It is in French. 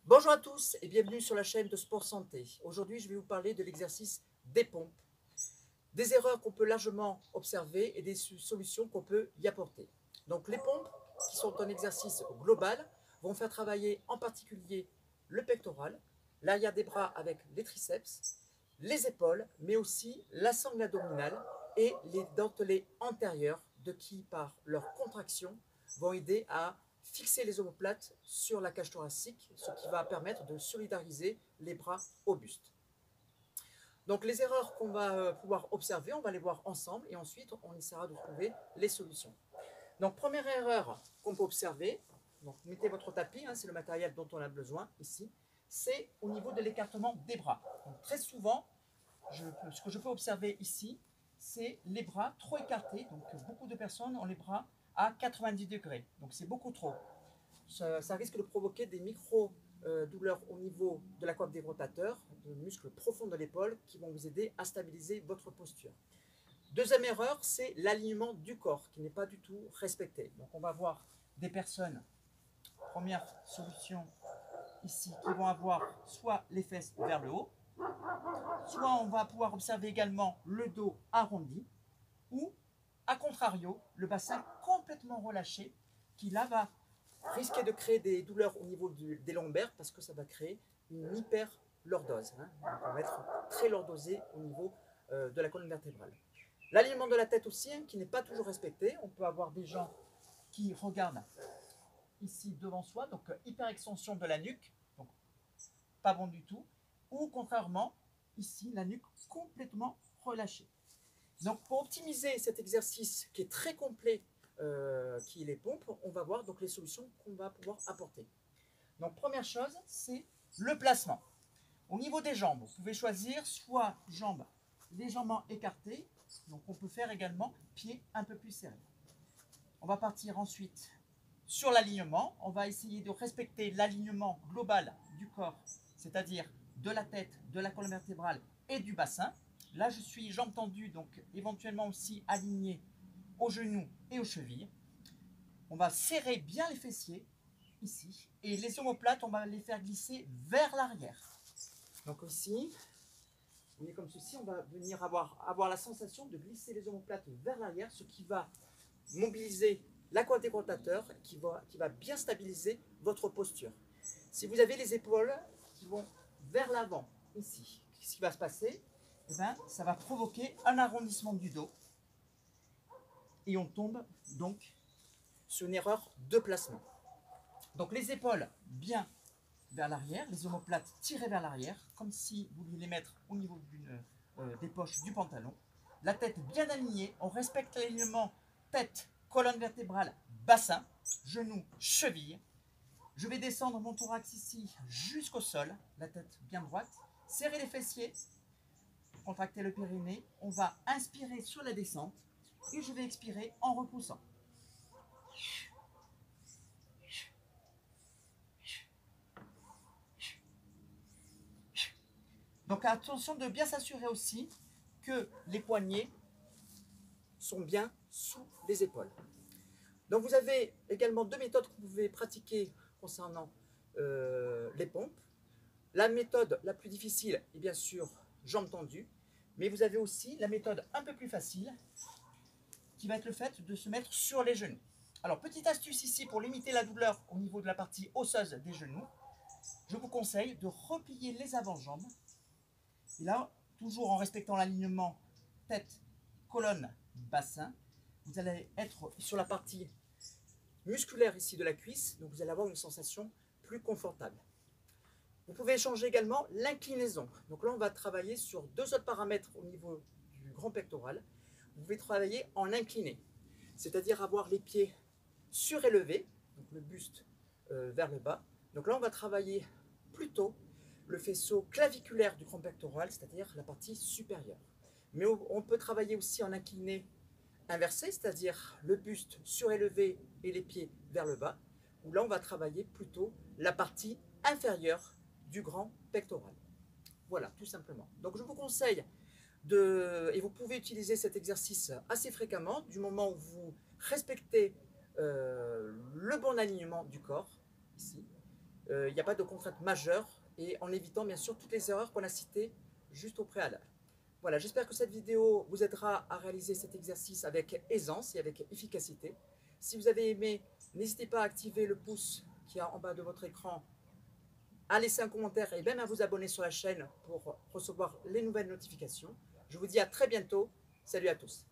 Bonjour à tous et bienvenue sur la chaîne de Sport Santé. Aujourd'hui, je vais vous parler de l'exercice des pompes, des erreurs qu'on peut largement observer et des solutions qu'on peut y apporter. Donc les pompes, qui sont un exercice global, vont faire travailler en particulier le pectoral, l'arrière des bras avec les triceps, les épaules, mais aussi la sangle abdominale et les dentelés antérieurs, de qui, par leur contraction, vont aider à fixer les omoplates sur la cage thoracique, ce qui va permettre de solidariser les bras au buste. Donc les erreurs qu'on va pouvoir observer, on va les voir ensemble et ensuite on essaiera de trouver les solutions. Donc première erreur qu'on peut observer, donc mettez votre tapis, c'est le matériel dont on a besoin ici, c'est au niveau de l'écartement des bras. Donc, très souvent, ce que je peux observer ici, c'est les bras trop écartés. Donc beaucoup de personnes ont les bras à 90 degrés, donc c'est beaucoup trop. Ça risque de provoquer des micro-douleurs au niveau de la coiffe des rotateurs, de muscles profonds de l'épaule qui vont vous aider à stabiliser votre posture. Deuxième erreur, c'est l'alignement du corps qui n'est pas du tout respecté. Donc on va voir des personnes, première solution ici, qui vont avoir soit les fesses vers le haut, soit on va pouvoir observer également le dos arrondi, ou à contrario, le bassin complètement relâché, qui là va risquer de créer des douleurs au niveau des lombaires parce que ça va créer une hyperlordose. On va être très lordosé au niveau de la colonne vertébrale. L'alignement de la tête aussi, qui n'est pas toujours respecté. On peut avoir des gens qui regardent ici devant soi, donc hyper extension de la nuque, donc pas bon du tout, ou contrairement, ici, la nuque complètement relâchée. Donc pour optimiser cet exercice qui est très complet, qui est les pompes, on va voir donc les solutions qu'on va pouvoir apporter. Donc première chose, c'est le placement. Au niveau des jambes, vous pouvez choisir soit jambes légèrement écartées, donc on peut faire également pieds un peu plus serrés. On va partir ensuite sur l'alignement. On va essayer de respecter l'alignement global du corps, c'est-à-dire de la tête, de la colonne vertébrale et du bassin. Là, je suis jambes tendues, donc éventuellement aussi aligné aux genoux et aux chevilles. On va serrer bien les fessiers, ici. Et les omoplates, on va les faire glisser vers l'arrière. Donc ici, vous voyez comme ceci, on va venir avoir la sensation de glisser les omoplates vers l'arrière, ce qui va mobiliser la coiffe des rotateurs, qui va bien stabiliser votre posture. Si vous avez les épaules qui vont vers l'avant, ici, ce qui va se passer, ça va provoquer un arrondissement du dos et on tombe donc sur une erreur de placement. Donc les épaules bien vers l'arrière, les omoplates tirées vers l'arrière, comme si vous vouliez les mettre au niveau des poches du pantalon. La tête bien alignée, on respecte l'alignement tête, colonne vertébrale, bassin, genoux, cheville. Je vais descendre mon thorax ici jusqu'au sol, la tête bien droite, serrer les fessiers, contracter le périnée. On va inspirer sur la descente et je vais expirer en repoussant. Donc attention de bien s'assurer aussi que les poignets sont bien sous les épaules. Donc vous avez également deux méthodes que vous pouvez pratiquer concernant les pompes. La méthode la plus difficile est bien sûr jambes tendues, mais vous avez aussi la méthode un peu plus facile qui va être le fait de se mettre sur les genoux. Alors petite astuce ici pour limiter la douleur au niveau de la partie osseuse des genoux, je vous conseille de replier les avant-jambes. Et là, toujours en respectant l'alignement tête, colonne, bassin, vous allez être sur la partie musculaire ici de la cuisse, donc vous allez avoir une sensation plus confortable. Vous pouvez changer également l'inclinaison. Donc là, on va travailler sur deux autres paramètres au niveau du grand pectoral. Vous pouvez travailler en incliné, c'est-à-dire avoir les pieds surélevés, donc le buste vers le bas. Donc là, on va travailler plutôt le faisceau claviculaire du grand pectoral, c'est-à-dire la partie supérieure. Mais on peut travailler aussi en incliné inversé, c'est-à-dire le buste surélevé et les pieds vers le bas, où là, on va travailler plutôt la partie inférieure du grand pectoral. Voilà, tout simplement. Donc je vous conseille et vous pouvez utiliser cet exercice assez fréquemment, du moment où vous respectez le bon alignement du corps, ici, il n'y a pas de contrainte majeure et en évitant bien sûr toutes les erreurs qu'on a citées juste au préalable. Voilà, j'espère que cette vidéo vous aidera à réaliser cet exercice avec aisance et avec efficacité. Si vous avez aimé, n'hésitez pas à activer le pouce qui est en bas de votre écran, à laisser un commentaire et même à vous abonner sur la chaîne pour recevoir les nouvelles notifications. Je vous dis à très bientôt. Salut à tous.